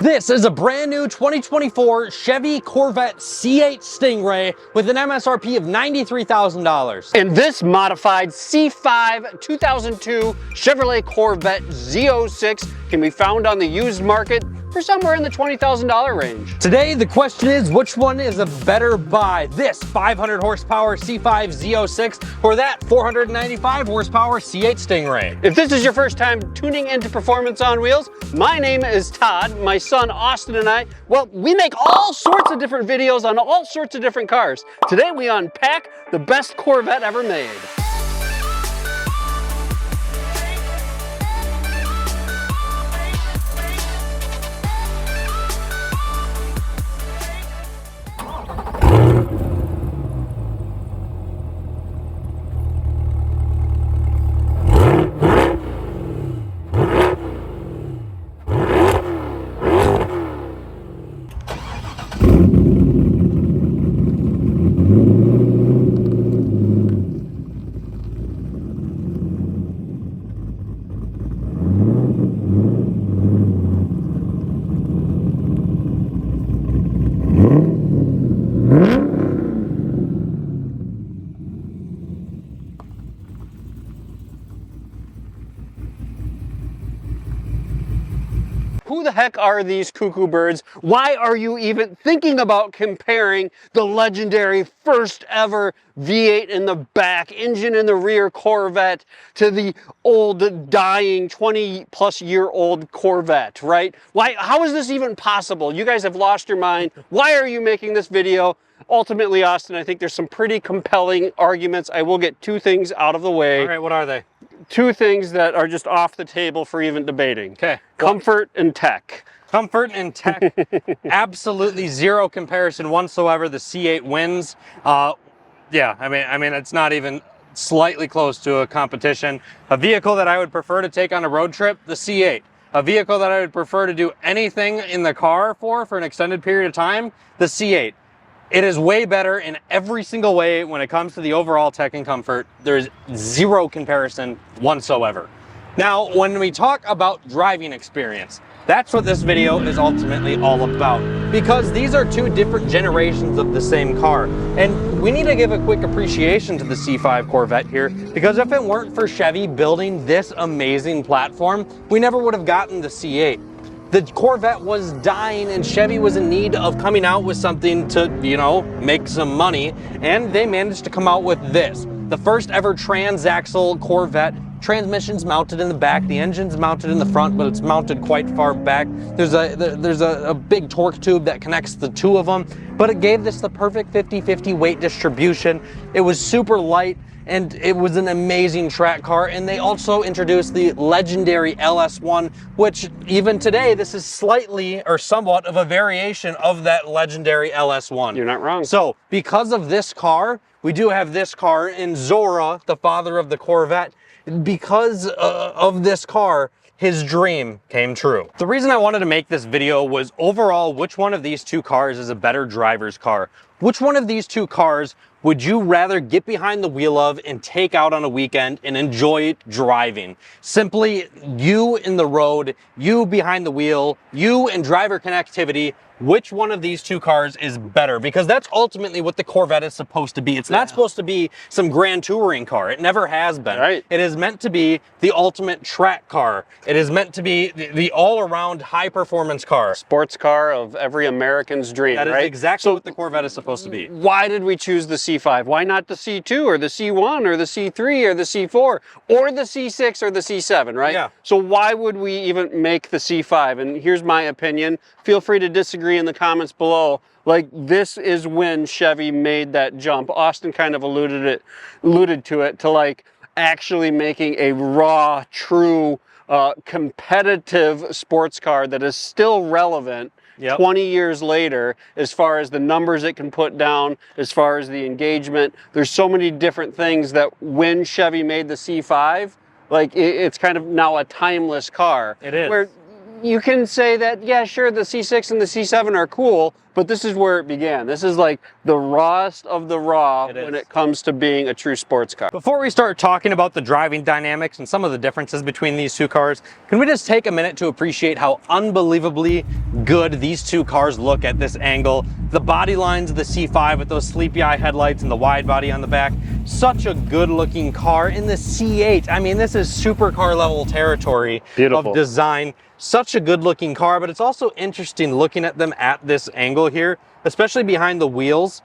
This is a brand new 2024 Chevy Corvette C8 Stingray with an MSRP of $93,000. And this modified C5 2002 Chevrolet Corvette Z06 can be found on the used market for somewhere in the $20,000 range. Today, the question is, which one is a better buy? This 500 horsepower C5 Z06 or that 495 horsepower C8 Stingray? If this is your first time tuning into Performance on Wheels, my name is Todd. My son Austin and I, well, we make all sorts of different videos on all sorts of different cars. Today we unpack the best Corvette ever made. Who the heck are these cuckoo birds? Why are you even thinking about comparing the legendary first ever V8 in the back, engine in the rear Corvette to the old dying 20-plus-year-old Corvette, right? Why? How is this even possible? You guys have lost your mind. Why are you making this video? Ultimately, Austin, I think there's some pretty compelling arguments. I will get two things out of the way. All right, what are they? Two things that are just off the table for even debating. Okay. Comfort and tech. Comfort and tech, absolutely zero comparison whatsoever. The C8 wins. Yeah, I mean, it's not even slightly close to a competition. A vehicle that I would prefer to take on a road trip, the C8. A vehicle that I would prefer to do anything in the car for an extended period of time, the C8. It is way better in every single way when it comes to the overall tech and comfort. There's zero comparison whatsoever. Now, when we talk about driving experience, that's what this video is ultimately all about, because these are two different generations of the same car. And we need to give a quick appreciation to the C5 Corvette here, because if it weren't for Chevy building this amazing platform, we never would have gotten the C8. The Corvette was dying and Chevy was in need of coming out with something to, you know, make some money, and they managed to come out with this. The first ever transaxle Corvette. Transmission's mounted in the back, the engine's mounted in the front, but it's mounted quite far back. There's a big torque tube that connects the two of them, but it gave this the perfect 50-50 weight distribution. It was super light, and it was an amazing track car. And they also introduced the legendary LS1, which even today, this is slightly or somewhat of a variation of that legendary LS1. You're not wrong. So because of this car, we do have this car in Zora, the father of the Corvette. Because of this car, his dream came true. The reason I wanted to make this video was overall, which one of these two cars is a better driver's car? Which one of these two cars would you rather get behind the wheel of and take out on a weekend and enjoy driving? Simply you in the road, you behind the wheel, you and driver connectivity. Which one of these two cars is better? Because that's ultimately what the Corvette is supposed to be. It's not supposed to be some grand touring car. It never has been. Right. It is meant to be the ultimate track car. It is meant to be the all-around high-performance car. Sports car of every American's dream, That is right? exactly what the Corvette is supposed to be. Why did we choose the C5? Why not the C2 or the C1 or the C3 or the C4 or the C6 or the C7, right? Yeah. So why would we even make the C5? And here's my opinion. Feel free to disagree in the comments below. Like, this is when Chevy made that jump. Austin kind of alluded to it, to like actually making a raw, true, competitive sports car that is still relevant. Yep. 20 years later, as far as the numbers it can put down, as far as the engagement. There's so many different things that when Chevy made the C5, like it's kind of now a timeless car. It is. Where you can say that, yeah, sure, the C6 and the C7 are cool, but but this is where it began. This is like the rawest of the raw when it comes to being a true sports car. Before we start talking about the driving dynamics and some of the differences between these two cars, can we just take a minute to appreciate how unbelievably good these two cars look at this angle? The body lines of the C5 with those sleepy eye headlights and the wide body on the back, such a good looking car. In the C8, I mean, this is supercar level territory of design. Such a good looking car, but it's also interesting looking at them at this angle here, especially behind the wheels,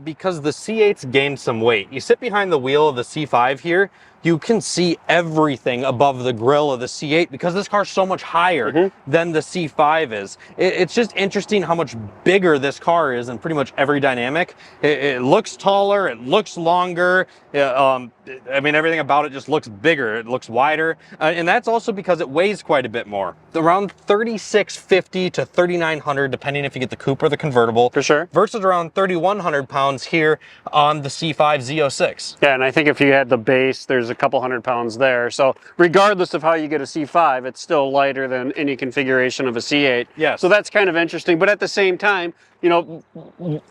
because the C8's gained some weight. You sit behind the wheel of the C5 here, you can see everything above the grille of the C8 because this car's so much higher than the C5 is. It's just interesting how much bigger this car is in pretty much every dynamic. It looks taller, it looks longer. I mean, everything about it just looks bigger. It looks wider. And that's also because it weighs quite a bit more. Around 3,650 to 3,900, depending if you get the coupe or the convertible. For sure. Versus around 3,100 pounds here on the C5 Z06. Yeah, and I think if you had the base, there's a couple hundred pounds there. So regardless of how you get a C5, it's still lighter than any configuration of a C8. Yes. So that's kind of interesting. But at the same time, you know,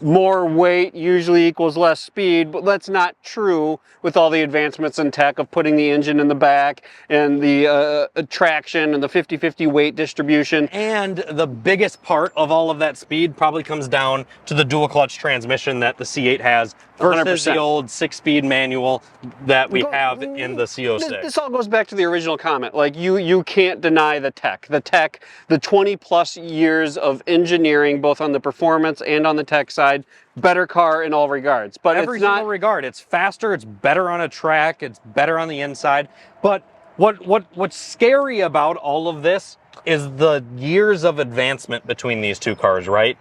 more weight usually equals less speed, but that's not true with all the advancements in tech of putting the engine in the back and the traction and the 50-50 weight distribution. And the biggest part of all of that speed probably comes down to the dual clutch transmission that the C8 has versus 100%. the old 6-speed manual that we have in the C06. This all goes back to the original comment. Like you can't deny the tech. The 20 plus years of engineering, both on the performance and on the tech side, better car in all regards. But every single regard. It's faster, it's better on a track, it's better on the inside. But what's scary about all of this is the years of advancement between these two cars, right?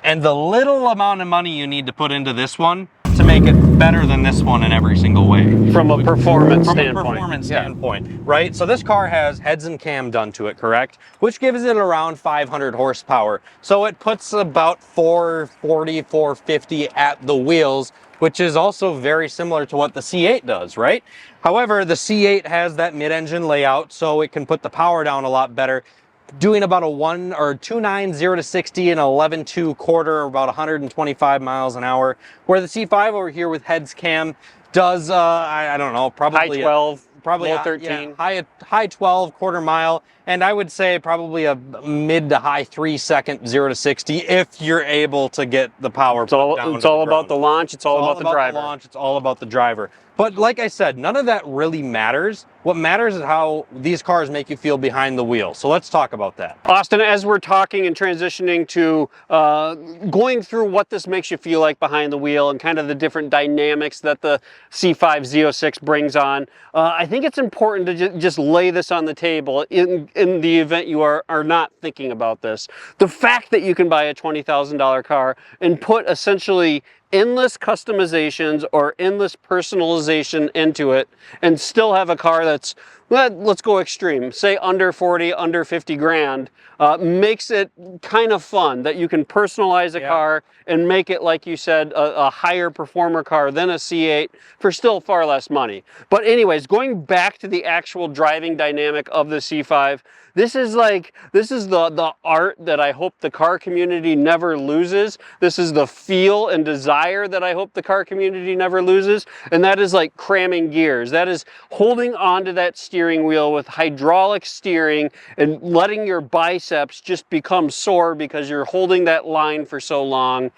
And the little amount of money you need to put into this one to make it better than this one in every single way. From a performance standpoint, right? So this car has heads and cam done to it, correct? Which gives it around 500 horsepower. So it puts about 440, 450 at the wheels, which is also very similar to what the C8 does, right? However, the C8 has that mid-engine layout, so it can put the power down a lot better, doing about a 2.9 0 to 60 and 11.2 quarter, about 125 miles an hour. Where the C5 over here with heads cam does, I don't know, probably high 12, probably low 13, high 12 quarter mile, and I would say probably a mid to high 3-second 0 to 60 if you're able to get the power. It's all about the launch. It's all about the driver. It's all about the driver. But like I said, none of that really matters. What matters is how these cars make you feel behind the wheel. So let's talk about that. Austin, as we're talking and transitioning to going through what this makes you feel like behind the wheel and kind of the different dynamics that the C5 Z06 brings on, I think it's important to just lay this on the table in the event you are not thinking about this. The fact that you can buy a $20,000 car and put essentially endless customizations or endless personalization into it and still have a car that's, let's go extreme, say under 40, under 50 grand, makes it kind of fun that you can personalize a car and make it, like you said, a higher performer car than a C8 for still far less money. But anyways, going back to the actual driving dynamic of the C5, this is the art that I hope the car community never loses. This is the feel and desire that I hope the car community never loses. And that is like cramming gears. That is holding onto that steering wheel with hydraulic steering and letting your biceps just become sore because you're holding that line for so long.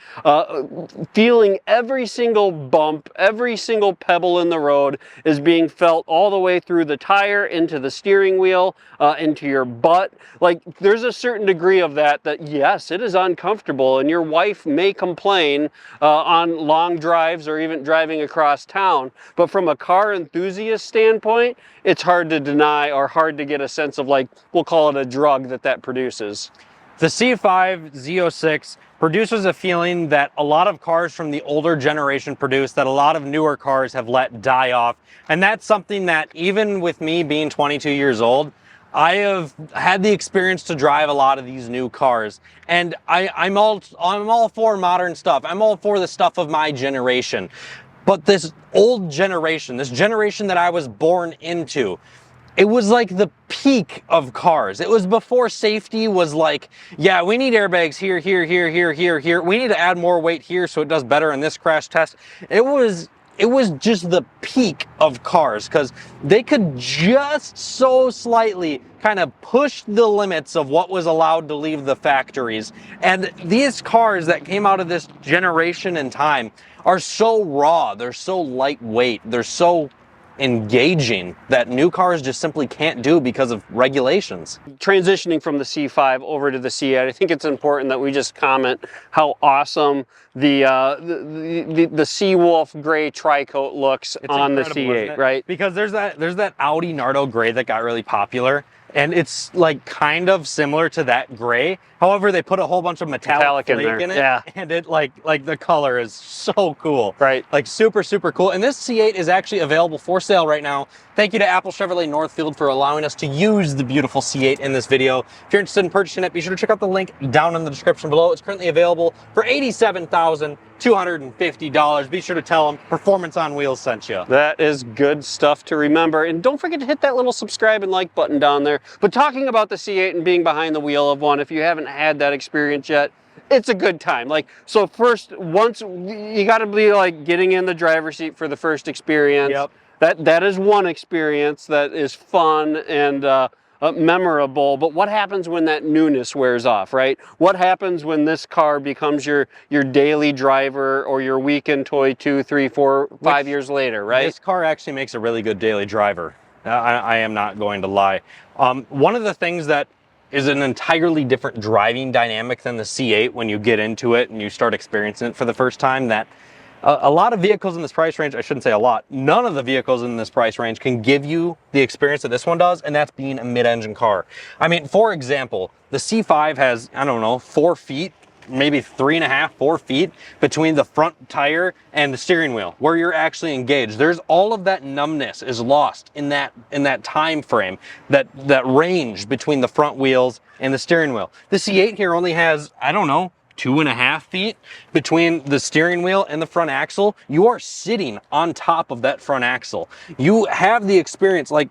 Feeling every single bump, every single pebble in the road is being felt all the way through the tire, into the steering wheel, into your butt. Like, there's a certain degree of that yes, it is uncomfortable, and your wife may complain on long drives or even driving across town. But from a car enthusiast standpoint, it's hard to deny or hard to get a sense of, like, we'll call it a drug that produces. The C5 Z06 produces a feeling that a lot of cars from the older generation produce, that a lot of newer cars have let die off. And that's something that, even with me being 22 years old, I have had the experience to drive a lot of these new cars, and I'm all for modern stuff. I'm all for the stuff of my generation. But this old generation, this generation that I was born into, it was like the peak of cars. It was before safety was like, yeah, we need airbags here, here, here, here, here, here. We need to add more weight here so it does better in this crash test. It was just the peak of cars because they could just so slightly kind of push the limits of what was allowed to leave the factories. And these cars that came out of this generation in time are so raw, they're so lightweight, they're so engaging that new cars just simply can't do because of regulations. Transitioning from the C5 over to the C8, I think it's important that we just comment how awesome the Seawolf gray tri-coat looks on the C8, right? Because there's that Audi Nardo gray that got really popular, and it's like kind of similar to that gray. However, they put a whole bunch of metallic in there, in it, yeah. And it like the color is so cool, right? Like super cool. And this C8 is actually available for sale right now. Thank you to Apple Chevrolet Northfield for allowing us to use the beautiful C8 in this video. If you're interested in purchasing it, be sure to check out the link down in the description below. It's currently available for $87,250. Be sure to tell them Performance on Wheels sent you. That is good stuff to remember. And don't forget to hit that little subscribe and like button down there. But talking about the C8 and being behind the wheel of one, if you haven't had that experience yet, it's a good time. Like, so first, once you got to be like getting in the driver's seat for the first experience. Yep. That is one experience that is fun and memorable. But what happens when that newness wears off, right? What happens when this car becomes your daily driver or your weekend toy 2, 3, 4, 5 years later, right? This car actually makes a really good daily driver. I am not going to lie. One of the things that is an entirely different driving dynamic than the C8 when you get into it and you start experiencing it for the first time, that a lot of vehicles in this price range, I shouldn't say a lot, none of the vehicles in this price range can give you the experience that this one does, and that's being a mid-engine car. I mean, for example, the C5 has, I don't know, 4 feet, maybe 3.5, 4 feet between the front tire and the steering wheel where you're actually engaged. There's all of that numbness is lost in that time frame, that range between the front wheels and the steering wheel. The C8 here only has, I don't know, 2.5 feet between the steering wheel and the front axle. You are sitting on top of that front axle. You have the experience, like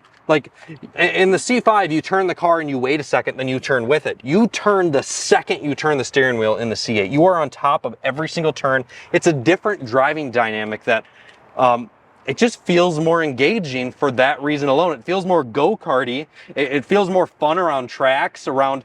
in the C5, you turn the car and you wait a second, then you turn with it. You turn the second you turn the steering wheel in the C8. You are on top of every single turn. It's a different driving dynamic that it just feels more engaging for that reason alone. It feels more go-karty. It feels more fun around tracks, around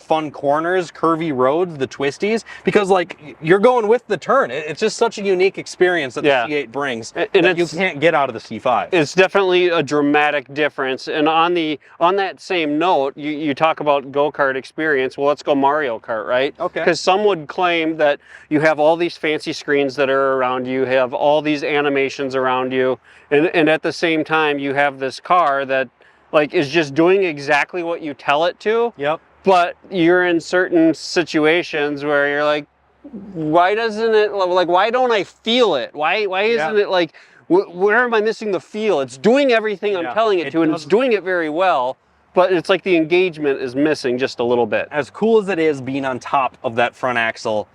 fun corners, curvy roads, the twisties, because like you're going with the turn. It's just such a unique experience that the C8 brings and that you can't get out of the C5. It's definitely a dramatic difference. And on that same note, you talk about go-kart experience. Well, let's go Mario Kart, right? Okay. Because some would claim that you have all these fancy screens that are around you, have all these animations around you, and at the same time you have this car that like is just doing exactly what you tell it to. Yep. But you're in certain situations where you're like, why doesn't it, like, why don't I feel it? Why isn't it like, where am I missing the feel? It's doing everything I'm telling it to, and it's doing it very well, but it's like the engagement is missing just a little bit. As cool as it is being on top of that front axle,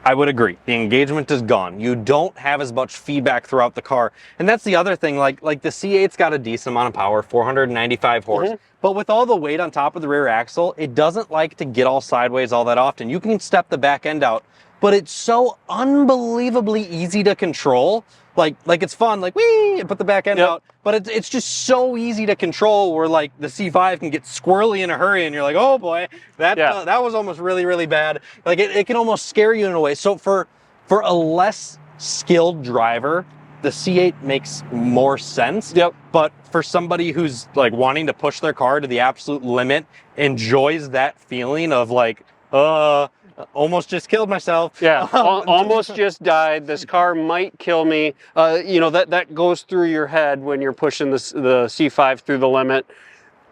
I would agree. The engagement is gone. You don't have as much feedback throughout the car. And that's the other thing, like the C8's got a decent amount of power, 495 horse. But with all the weight on top of the rear axle, it doesn't like to get all sideways all that often. You can step the back end out, but it's so unbelievably easy to control. Like it's fun, like whee, put the back end out, but it's just so easy to control where like the C5 can get squirrely in a hurry and you're like, oh boy, that was almost really bad. Like it can almost scare you in a way. So for a less skilled driver, the C8 makes more sense. But for somebody who's like wanting to push their car to the absolute limit, enjoys that feeling of like, almost just killed myself. Almost just died. This car might kill me. You know, that goes through your head when you're pushing the C5 through the limit.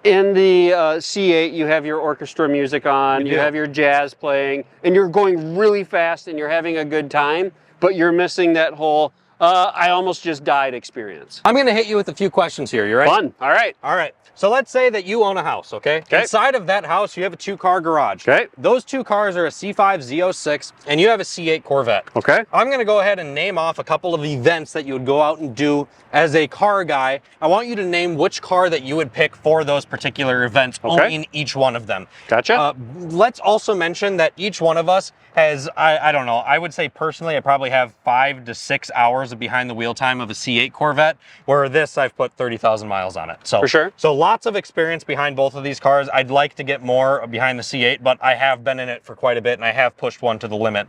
In the C8, you have your orchestra music on, you have your jazz playing, and you're going really fast and you're having a good time, but you're missing that whole I almost just died experience. I'm going to hit you with a few questions here. You ready? Fun. All right. All right. So let's say that you own a house, okay? Inside of that house, you have a 2-car garage. Okay. Those 2 cars are a C5 Z06, and you have a C8 Corvette. Okay. I'm going to go ahead and name off a couple of events that you would go out and do as a car guy. I want you to name which car that you would pick for those particular events, owning each one of them. Gotcha. Let's also mention that each one of us has, I don't know, I would say personally, I probably have 5 to 6 hours of behind the wheel time of a C8 Corvette, where this I've put 30,000 miles on it. So, for sure. So lots of experience behind both of these cars. I'd like to get more behind the C8, but I have been in it for quite a bit, and I have pushed one to the limit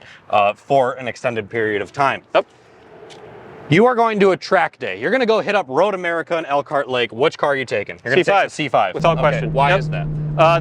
for an extended period of time. Yep. You are going to a track day. You're going to go hit up Road America and Elkhart Lake. Which car are you taking? You're going to take the C5. Without question. Why is that?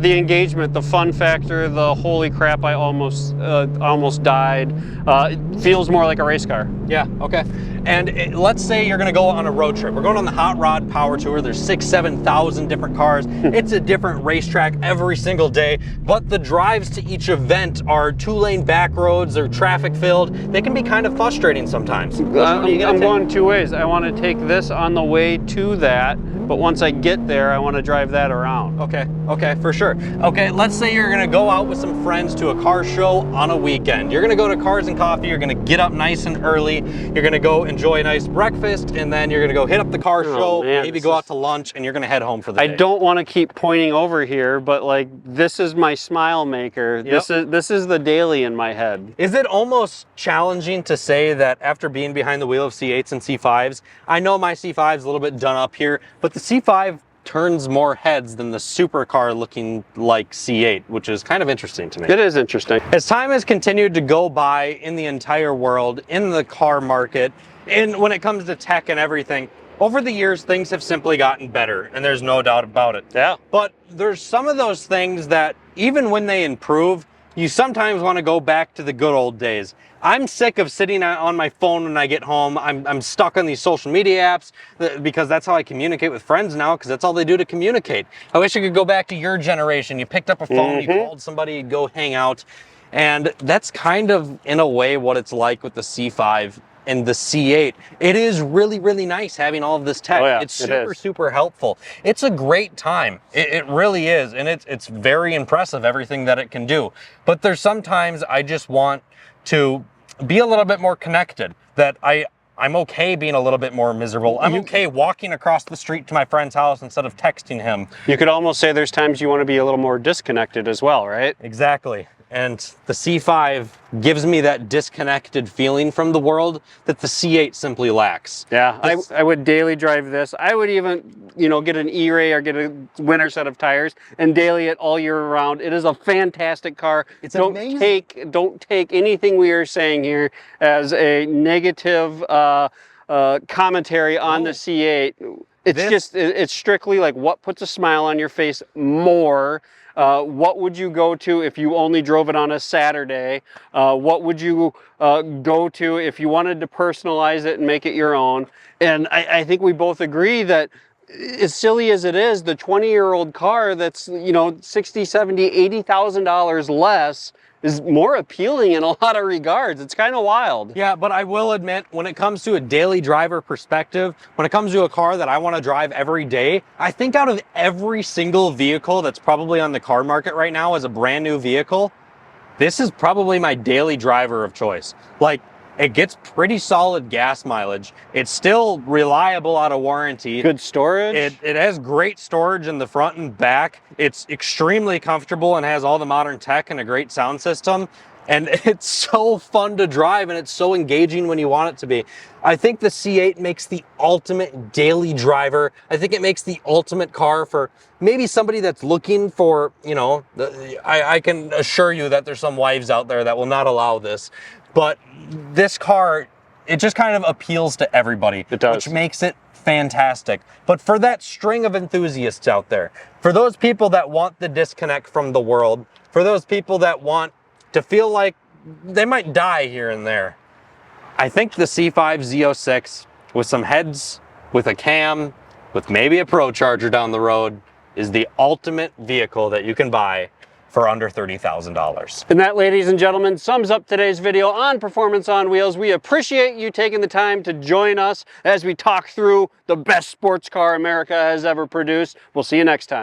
The engagement, the fun factor, the holy crap, I almost died. It feels more like a race car. Yeah, okay. And let's say you're gonna go on a road trip. We're going on the Hot Rod Power Tour. There's 7,000 different cars. It's a different racetrack every single day, but the drives to each event are 2-lane back roads, they're traffic filled. They can be kind of frustrating sometimes. I'm going 2 ways. I want to take this on the way to that, but once I get there, I want to drive that around. Okay, for sure. Okay, let's say you're gonna go out with some friends to a car show on a weekend. You're gonna go to Cars and Coffee, you're gonna get up nice and early, you're gonna go enjoy a nice breakfast, and then you're gonna go hit up the car show, man, maybe go out to lunch, and you're gonna head home for the day. I don't want to keep pointing over here, but like, this is my smile maker. Yep. This is the daily in my head. Is it almost challenging to say that after being behind the wheel of C8s and C5s, I know my C5 is a little bit done up here, but the C5 turns more heads than the supercar looking like C8, which is kind of interesting to me. It is interesting. As time has continued to go by in the entire world, in the car market, and when it comes to tech and everything, over the years, things have simply gotten better, and there's no doubt about it. Yeah. But there's some of those things that, even when they improve, you sometimes want to go back to the good old days. I'm sick of sitting on my phone when I get home. I'm stuck on these social media apps because that's how I communicate with friends now, because that's all they do to communicate. I wish I could go back to your generation. You picked up a phone, you called somebody, you go hang out. And that's kind of, in a way, what it's like with the C5 and the C8. It is really, really nice having all of this tech. Oh yeah, it's super helpful. It's a great time. It really is. And it's very impressive, everything that it can do. But there's sometimes I just want to be a little bit more connected, that I'm okay being a little bit more miserable. I'm okay walking across the street to my friend's house instead of texting him. You could almost say there's times you want to be a little more disconnected as well, right? Exactly. And the C5 gives me that disconnected feeling from the world that the C8 simply lacks. Yeah, I would daily drive this. I would even, get an E-Ray or get a winter set of tires and daily it all year round. It is a fantastic car. It's amazing. Don't take anything we are saying here as a negative commentary on the C8. It's strictly like what puts a smile on your face more. What would you go to if you only drove it on a Saturday? What would you go to if you wanted to personalize it and make it your own? And I think we both agree that, as silly as it is, the 20-year-old car that's, $60,000, $70,000, $80,000 less is more appealing in a lot of regards. It's kind of wild. Yeah, but I will admit, when it comes to a daily driver perspective, when it comes to a car that I want to drive every day, I think out of every single vehicle that's probably on the car market right now as a brand new vehicle, this is probably my daily driver of choice. Like, it gets pretty solid gas mileage. It's still reliable out of warranty. Good storage. It has great storage in the front and back. It's extremely comfortable and has all the modern tech and a great sound system. And it's so fun to drive, and it's so engaging when you want it to be. I think the C8 makes the ultimate daily driver. I think it makes the ultimate car for maybe somebody that's looking for, I can assure you that there's some wives out there that will not allow this. But this car, it just kind of appeals to everybody. It does. Which makes it fantastic. But for that string of enthusiasts out there, for those people that want the disconnect from the world, for those people that want to feel like they might die here and there, I think the C5 Z06 with some heads, with a cam, with maybe a Pro Charger down the road, is the ultimate vehicle that you can buy for under $30,000. And that, ladies and gentlemen, sums up today's video on Performance on Wheels. We appreciate you taking the time to join us as we talk through the best sports car America has ever produced. We'll see you next time.